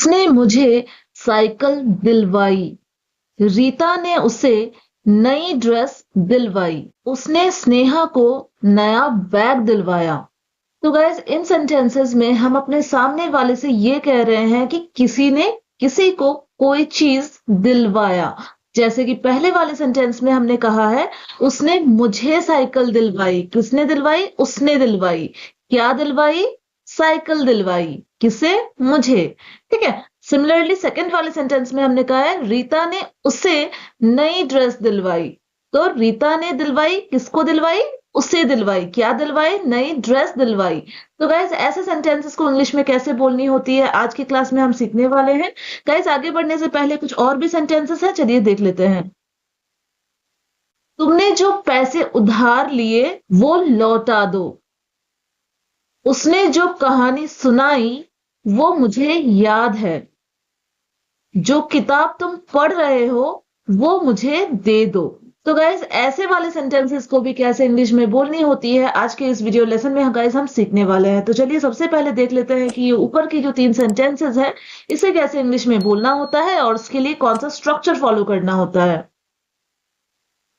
उसने मुझे साइकिल दिलवाई। रीता ने उसे नई ड्रेस दिलवाई। उसने स्नेहा को नया बैग दिलवाया। तो गाइस इन सेंटेंसेस में हम अपने सामने वाले से ये कह रहे हैं कि किसी ने किसी को कोई चीज दिलवाया। जैसे कि पहले वाले सेंटेंस में हमने कहा है उसने मुझे साइकिल दिलवाई। किसने दिलवाई? उसने दिलवाई। क्या दिलवाई? साइकिल दिलवाई। किसे? मुझे। ठीक है। सिमिलरली सेकंड वाले सेंटेंस में हमने कहा है रीता ने उसे नई ड्रेस दिलवाई। तो रीता ने दिलवाई, किसको दिलवाई? उसे दिलवाई। क्या दिलवाई? नई ड्रेस दिलवाई। तो गाइज ऐसे सेंटेंसेस को इंग्लिश में कैसे बोलनी होती है आज की क्लास में हम सीखने वाले हैं। गाइज आगे बढ़ने से पहले कुछ और भी सेंटेंसेस हैं, चलिए देख लेते हैं। तुमने जो पैसे उधार लिए वो लौटा दो। उसने जो कहानी सुनाई वो मुझे याद है। जो किताब तुम पढ़ रहे हो वो मुझे दे दो। तो गाइज ऐसे वाले सेंटेंसेस को भी कैसे इंग्लिश में बोलनी होती है आज के इस वीडियो लेसन में गाइज हम सीखने वाले हैं। तो चलिए सबसे पहले देख लेते हैं कि ये ऊपर की जो 3 सेंटेंसेस है इसे कैसे इंग्लिश में बोलना होता है और उसके लिए कौन सा स्ट्रक्चर फॉलो करना होता है।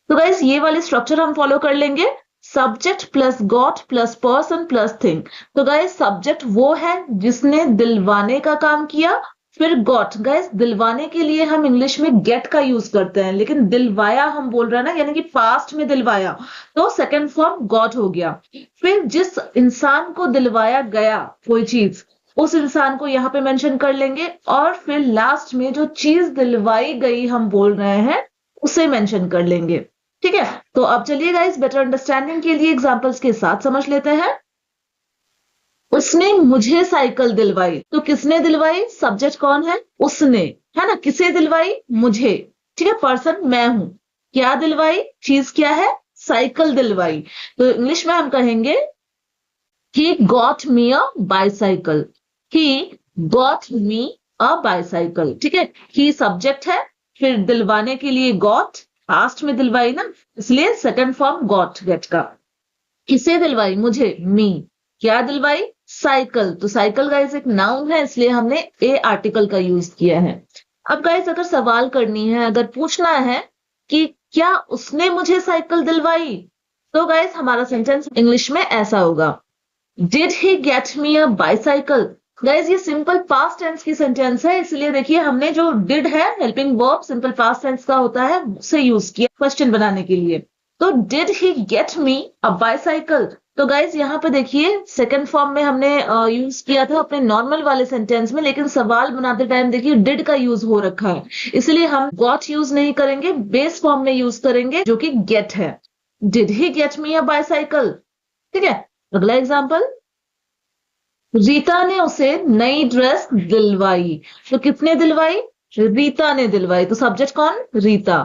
तो गाइज ये वाले स्ट्रक्चर हम फॉलो कर लेंगे। Subject plus got plus person plus thing. तो गाइज सब्जेक्ट वो है जिसने दिलवाने का काम किया। फिर गॉट, गाइस दिलवाने के लिए हम इंग्लिश में गेट का यूज करते हैं, लेकिन दिलवाया हम बोल रहे हैं ना, यानी कि पास्ट में दिलवाया, तो सेकंड फॉर्म गॉट हो गया। फिर जिस इंसान को दिलवाया गया कोई चीज, उस इंसान को यहाँ पे मेंशन कर लेंगे। और फिर लास्ट में जो चीज दिलवाई गई हम बोल रहे हैं उसे मेंशन कर लेंगे। ठीक है। तो अब चलिए गाइस बेटर अंडरस्टैंडिंग के लिए एग्जांपल्स के साथ समझ लेते हैं। उसने मुझे साइकिल दिलवाई। तो किसने दिलवाई? सब्जेक्ट कौन है? उसने, है ना। किसे दिलवाई? मुझे। ठीक है। पर्सन मैं हूं। क्या दिलवाई? चीज क्या है? साइकिल दिलवाई। तो इंग्लिश में हम कहेंगे he got me a bicycle. He got me a bicycle. ठीक है। ही सब्जेक्ट है, फिर दिलवाने के लिए गॉट, पास्ट में दिलवाई ना, इसलिए सेकंड फॉर्म गॉट गेट का। किसे दिलवाई? मुझे, मी। क्या दिलवाई? साइकिल। तो साइकिल गाइस एक नाउन है, इसलिए हमने ए आर्टिकल का यूज किया है। अब गाइस अगर सवाल करनी है, अगर पूछना है कि क्या उसने मुझे साइकिल दिलवाई, तो गाइस हमारा सेंटेंस इंग्लिश में ऐसा होगा, did he get me a bicycle. Guys ये सिंपल पास्ट टेंस की सेंटेंस है, इसलिए देखिए हमने जो डिड है helping verb simple past tense का होता है उसे यूज किया क्वेश्चन बनाने के लिए। तो did he get me a bicycle. तो गाइज यहाँ पे देखिए सेकंड फॉर्म में हमने यूज किया था अपने नॉर्मल वाले सेंटेंस में, लेकिन सवाल बनाते टाइम देखिए डिड का यूज हो रखा है, इसलिए हम गॉट यूज नहीं करेंगे, बेस फॉर्म में यूज करेंगे जो कि गेट है। Did he get me a bicycle. ठीक है। अगला एग्जाम्पल, रीता ने उसे नई ड्रेस दिलवाई। तो किसने दिलवाई? रीता ने दिलवाई। तो सब्जेक्ट कौन? रीता।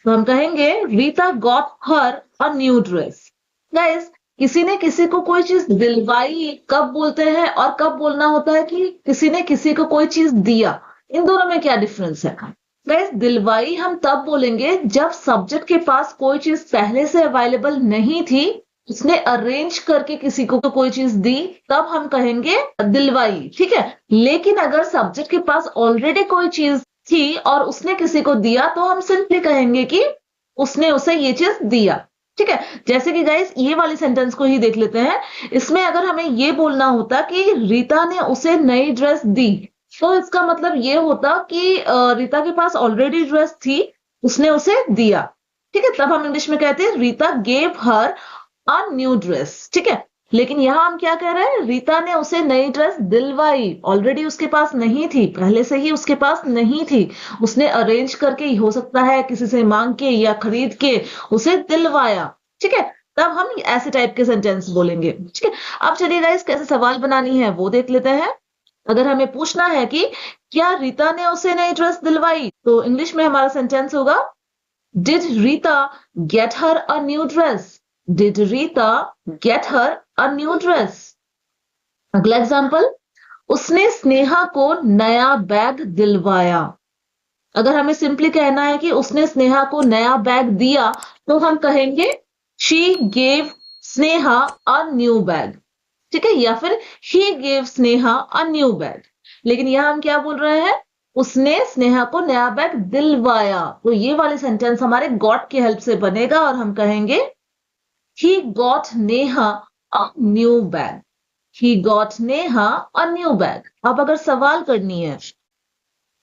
तो हम कहेंगे Rita got her a new dress. Guys किसी ने किसी को कोई चीज दिलवाई कब बोलते हैं और कब बोलना होता है कि किसी ने किसी को कोई चीज दिया, इन दोनों में क्या डिफरेंस है? गाइस दिलवाई हम तब बोलेंगे जब सब्जेक्ट के पास कोई चीज पहले से अवेलेबल नहीं थी, उसने अरेंज करके किसी को कोई चीज दी, तब हम कहेंगे दिलवाई। ठीक है। लेकिन अगर सब्जेक्ट के पास ऑलरेडी कोई चीज थी और उसने किसी को दिया, तो हम सिंपली कहेंगे कि उसने उसे ये चीज दिया। ठीक है। जैसे कि गाइस ये वाली सेंटेंस को ही देख लेते हैं। इसमें अगर हमें ये बोलना होता कि रीता ने उसे नई ड्रेस दी, तो इसका मतलब ये होता कि रीता के पास ऑलरेडी ड्रेस थी, उसने उसे दिया। ठीक है। तब हम इंग्लिश में कहते हैं Rita gave her a new dress. ठीक है। लेकिन यहां हम क्या कह रहे हैं? रीता ने उसे नई ड्रेस दिलवाई। ऑलरेडी उसके पास नहीं थी, पहले से ही उसके पास नहीं थी, उसने अरेंज करके, हो सकता है किसी से मांग के या खरीद के, उसे दिलवाया। ठीक है। तब हम ऐसे टाइप के सेंटेंस बोलेंगे। ठीक है। अब चलिए गाइस कैसे सवाल बनानी है वो देख लेते हैं। अगर हमें पूछना है कि क्या रीता ने उसे नई ड्रेस दिलवाई, तो इंग्लिश में हमारा सेंटेंस होगा, did Rita get her a new dress. Did Rita get her a new dress? अगला एग्जाम्पल, उसने स्नेहा को नया बैग दिलवाया। अगर हमें सिंपली कहना है कि उसने स्नेहा को नया बैग दिया, तो हम कहेंगे she gave Sneha a new bag। ठीक है। या फिर he gave Sneha a new bag। लेकिन यहाँ हम क्या बोल रहे हैं, उसने स्नेहा को नया बैग दिलवाया। तो ये वाले सेंटेंस हमारे गॉट की हेल्प से बनेगा और हम कहेंगे he got Neha a new bag. He got Neha a new bag. अब अगर सवाल करनी है,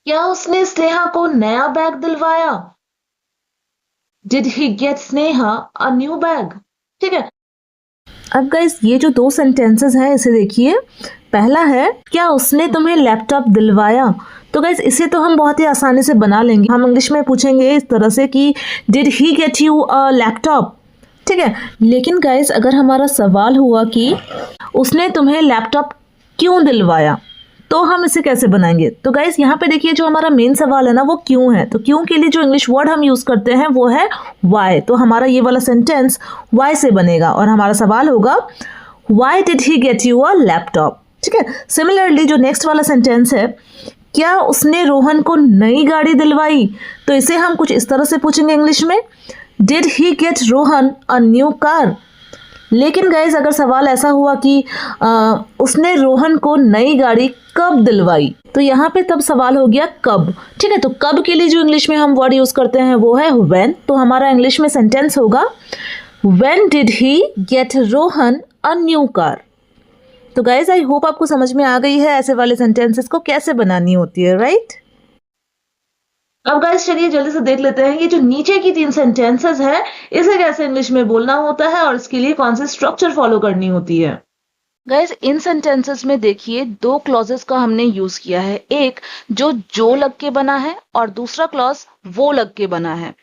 क्या उसने स्नेहा को नया बैग दिलवाया? Did he get Sneha a new bag? ठीक है। अब गाइस ये जो दो सेंटेंसेस हैं इसे देखिए। पहला है क्या उसने तुम्हें लैपटॉप दिलवाया। तो गाइस इसे तो हम बहुत ही आसानी से बना लेंगे। हम इंग्लिश में पूछेंगे इस तरह से कि did he get you a laptop. ठीक है, लेकिन गाइस अगर हमारा सवाल हुआ कि उसने तुम्हें लैपटॉप क्यों दिलवाया, तो हम इसे कैसे बनाएंगे। तो गाइस यहाँ पे देखिए जो हमारा मेन सवाल है ना वो क्यों है। तो क्यों के लिए जो इंग्लिश वर्ड हम यूज करते हैं वो है वाई। तो हमारा ये वाला सेंटेंस वाई से बनेगा और हमारा सवाल होगा why did he get you a laptop. ठीक है। सिमिलरली जो नेक्स्ट वाला सेंटेंस है, क्या उसने रोहन को नई गाड़ी दिलवाई। तो इसे हम कुछ इस तरह से पूछेंगे इंग्लिश में, did he get Rohan a new car. लेकिन गाइज अगर सवाल ऐसा हुआ कि उसने रोहन को नई गाड़ी कब दिलवाई, तो यहाँ पे तब सवाल हो गया कब। ठीक है, तो कब के लिए जो इंग्लिश में हम वर्ड यूज करते हैं वो है व्हेन। तो हमारा इंग्लिश में सेंटेंस होगा when did he get Rohan a new car. तो गाइज आई होप आपको समझ में आ गई है ऐसे वाले सेंटेंसेस को कैसे बनानी होती है, राइट। अब गाइस चलिए जल्दी से देख लेते हैं ये जो नीचे की 3 सेंटेंसेस है इसे कैसे इंग्लिश में बोलना होता है और इसके लिए कौन सी स्ट्रक्चर फॉलो करनी होती है। गाइस इन सेंटेंसेस में देखिए 2 क्लॉजेस का हमने यूज किया है। एक जो लग के बना है और दूसरा क्लॉज वो लग के बना है।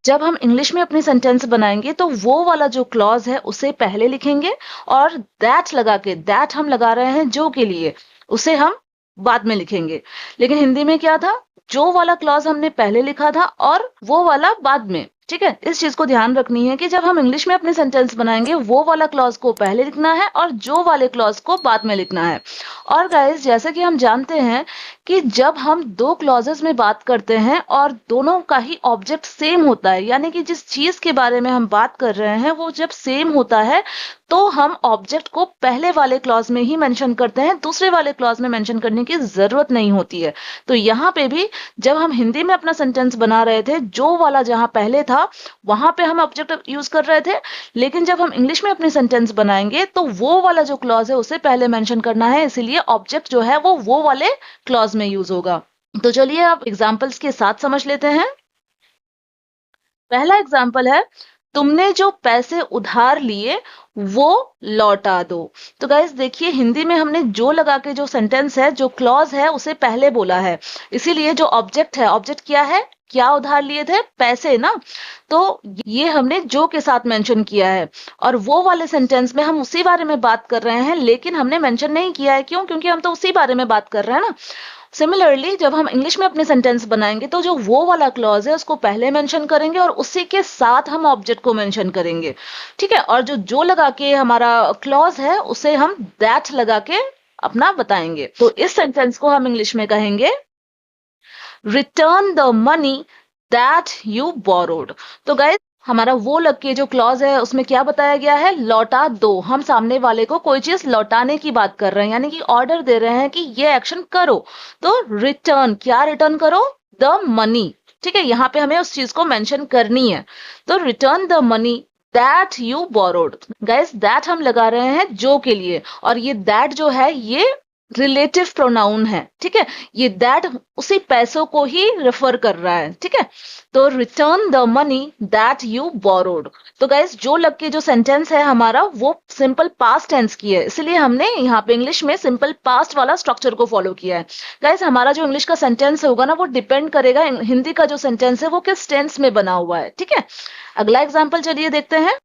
जब हम इंग्लिश में अपनी सेंटेंस बनाएंगे तो वो वाला जो क्लॉज है उसे पहले लिखेंगे और दैट लगा के, दैट हम लगा रहे हैं जो के लिए, उसे हम बाद में लिखेंगे। लेकिन हिंदी में क्या था, जो वाला क्लॉज हमने पहले लिखा था और वो वाला बाद में। ठीक है, इस चीज को ध्यान रखनी है कि जब हम इंग्लिश में अपने सेंटेंस बनाएंगे वो वाला क्लॉज को पहले लिखना है और जो वाले क्लॉज को बाद में लिखना है। और गाइस जैसे कि हम जानते हैं कि जब हम 2 क्लॉजेस में बात करते हैं और दोनों का ही ऑब्जेक्ट सेम होता है, यानी कि जिस चीज के बारे में हम बात कर रहे हैं वो जब सेम होता है तो हम ऑब्जेक्ट को पहले वाले क्लॉज में ही मेंशन करते हैं, दूसरे वाले क्लॉज में मेंशन करने की जरूरत नहीं होती है। तो यहाँ पे भी जब हम हिंदी में अपना सेंटेंस बना रहे थे, जो वाला जहां पहले था वहां पे हम ऑब्जेक्ट यूज कर रहे थे, लेकिन जब हम इंग्लिश में अपनी सेंटेंस बनाएंगे तो वो वाला जो क्लॉज है उसे पहले मेंशन करना है, इसीलिए ऑब्जेक्ट जो है वो वाले क्लॉज में यूज होगा। तो चलिए आप एग्जांपल्स के साथ समझ लेते हैं। पहला एग्जांपल है तुमने जो पैसे उधार लिए वो लौटा दो। तो गाइस देखिए हिंदी में हमने जो लगा के जो सेंटेंस है, जो क्लॉज है उसे पहले बोला है, इसीलिए जो ऑब्जेक्ट है, ऑब्जेक्ट क्या है, क्या उधार लिए थे, पैसे ना। तो ये हमने जो के साथ मेंशन किया है और वो वाले सेंटेंस में हम उसी बारे में बात कर रहे हैं, लेकिन हमने मेंशन नहीं किया है। क्यों? क्योंकि हम तो उसी बारे में बात कर रहे हैं ना। सिमिलरली जब हम इंग्लिश में अपने सेंटेंस बनाएंगे तो जो वो वाला क्लॉज है उसको पहले मेंशन करेंगे और उसी के साथ हम ऑब्जेक्ट को मेंशन करेंगे। ठीक है, और जो लगा के हमारा क्लॉज है उसे हम दैट लगा के अपना बताएंगे। तो इस सेंटेंस को हम इंग्लिश में कहेंगे return the money that you borrowed. तो गाइस हमारा वो लग के जो क्लॉज है उसमें क्या बताया गया है, लौटा दो। हम सामने वाले को कोई चीज लौटाने की बात कर रहे हैं, यानी कि ऑर्डर दे रहे हैं कि ये एक्शन करो। तो रिटर्न, क्या रिटर्न करो, द मनी। ठीक है, यहाँ पे हमें उस चीज को मेंशन करनी है। तो return the money that you borrowed. Guys that हम लगा रहे हैं जो के लिए, और ये दैट जो है ये रिलेटिव प्रोनाउन है। ठीक है, ये दैट उसी पैसों को ही रेफर कर रहा है। ठीक है, तो return the money that you borrowed. तो गाइस जो लग के जो सेंटेंस है हमारा वो सिंपल पास्ट टेंस की है, इसलिए हमने यहाँ पे इंग्लिश में सिंपल पास्ट वाला स्ट्रक्चर को फॉलो किया है। गाइस हमारा जो इंग्लिश का सेंटेंस होगा ना वो डिपेंड करेगा हिंदी का जो सेंटेंस है वो किस टेंस में बना हुआ है। ठीक है, अगला एग्जाम्पल चलिए देखते हैं।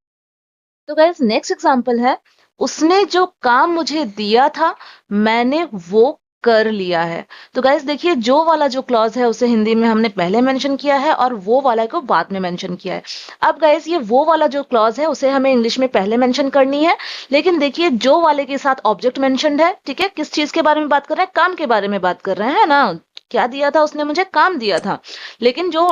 तो गाइस नेक्स्ट एग्जाम्पल है उसने जो काम मुझे दिया था मैंने वो कर लिया है। तो गाइस देखिए जो वाला जो क्लॉज है उसे हिंदी में हमने पहले मेंशन किया है और वो वाला को बाद में मेंशन किया है। अब गाइस ये वो वाला जो क्लॉज है उसे हमें इंग्लिश में पहले मेंशन करनी है, लेकिन देखिए जो वाले के साथ ऑब्जेक्ट मेंशनड है। ठीक है, किस चीज के बारे में बात कर रहे हैं, काम के बारे में बात कर रहे हैं ना। क्या दिया था, उसने मुझे काम दिया था। लेकिन जो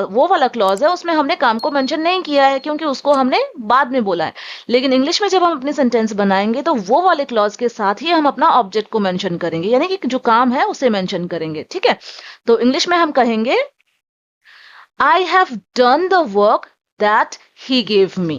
वो वाला क्लॉज है उसमें हमने काम को मेंशन नहीं किया है, क्योंकि उसको हमने बाद में बोला है। लेकिन इंग्लिश में जब हम अपनी सेंटेंस बनाएंगे तो वो वाले क्लॉज के साथ ही हम अपना ऑब्जेक्ट को मेंशन करेंगे, यानी कि जो काम है उसे मेंशन करेंगे। ठीक है, तो इंग्लिश में हम कहेंगे I have done the work that he gave me.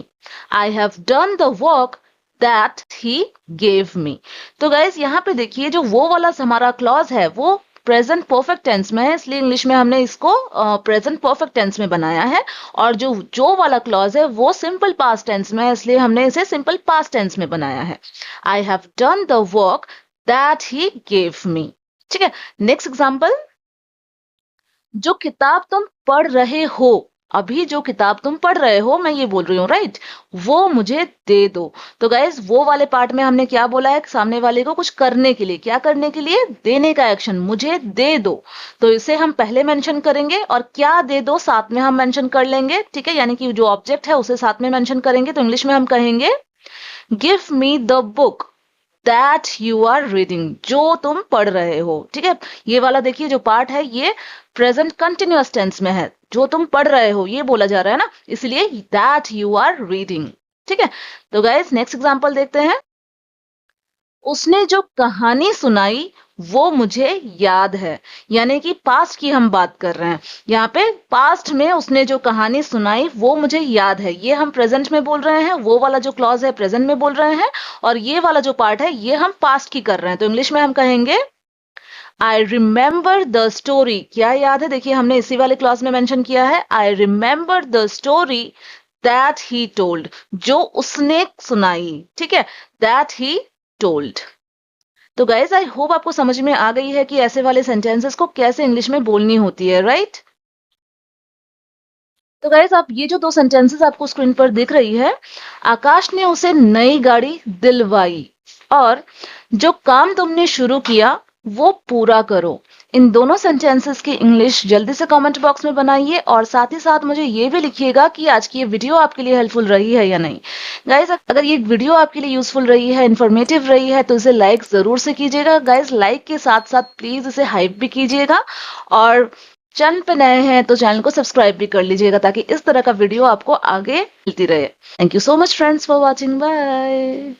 I have done the work that he gave me. तो गाइस यहाँ पे देखिए जो वो वाला हमारा क्लॉज है वो प्रेजेंट परफेक्ट टेंस में है, इसलिए इंग्लिश में हमने इसको प्रेजेंट परफेक्ट टेंस में बनाया है। और जो जो वाला क्लॉज है वो सिंपल पास्ट टेंस में है, इसलिए हमने इसे सिंपल पास्ट टेंस में बनाया है। I have done the work that he gave me. ठीक है, नेक्स्ट एग्जाम्पल, जो किताब तुम पढ़ रहे हो, अभी जो किताब तुम पढ़ रहे हो, मैं ये बोल रही हूँ राइट, वो मुझे दे दो। तो गाइज वो वाले पार्ट में हमने क्या बोला है, सामने वाले को कुछ करने के लिए, क्या करने के लिए, देने का एक्शन, मुझे दे दो। तो इसे हम पहले मेंशन करेंगे और क्या दे दो साथ में हम मेंशन कर लेंगे। ठीक है, यानी कि जो ऑब्जेक्ट है उसे साथ में मेंशन करेंगे। तो इंग्लिश में हम कहेंगे give me the book that you are reading, जो तुम पढ़ रहे हो। ठीक है, ये वाला देखिए जो पार्ट है ये प्रेजेंट कंटिन्यूअस टेंस में है, जो तुम पढ़ रहे हो ये बोला जा रहा है ना, इसलिए दैट यू आर रीडिंग। ठीक है, तो गाइस नेक्स्ट एग्जांपल देखते हैं। उसने जो कहानी सुनाई वो मुझे याद है, यानी कि पास्ट की हम बात कर रहे हैं। यहाँ पे पास्ट में उसने जो कहानी सुनाई वो मुझे याद है, ये हम प्रेजेंट में बोल रहे हैं, वो वाला जो क्लॉज है प्रेजेंट में बोल रहे हैं, और ये वाला जो पार्ट है ये हम पास्ट की कर रहे हैं। तो इंग्लिश में हम कहेंगे आई रिमेंबर द स्टोरी, क्या याद है, देखिए हमने इसी वाले क्लॉज में मेंशन किया है, I remember the story that he told, जो उसने सुनाई। ठीक है, दैट ही टोल्ड। तो गाइज आई होप आपको समझ में आ गई है कि ऐसे वाले सेंटेंसेस को कैसे इंग्लिश में बोलनी होती है, राइट। तो गाइज आप ये जो दो सेंटेंसेस आपको स्क्रीन पर दिख रही है, आकाश ने उसे नई गाड़ी दिलवाई और जो काम तुमने शुरू किया वो पूरा करो। इन दोनों सेंटेंसेस की इंग्लिश जल्दी से कमेंट बॉक्स में बनाइए और साथ ही साथ मुझे ये भी लिखिएगा कि आज की ये वीडियो आपके लिए हेल्पफुल रही है या नहीं। गाइज अगर ये वीडियो आपके लिए यूजफुल रही है, इन्फॉर्मेटिव रही है, तो इसे लाइक जरूर से कीजिएगा। गाइज लाइक के साथ साथ प्लीज इसे हाइप भी कीजिएगा, और चैनल पे नए हैं तो चैनल को सब्सक्राइब भी कर लीजिएगा ताकि इस तरह का वीडियो आपको आगे मिलती रहे। Thank you so much friends for watching, bye.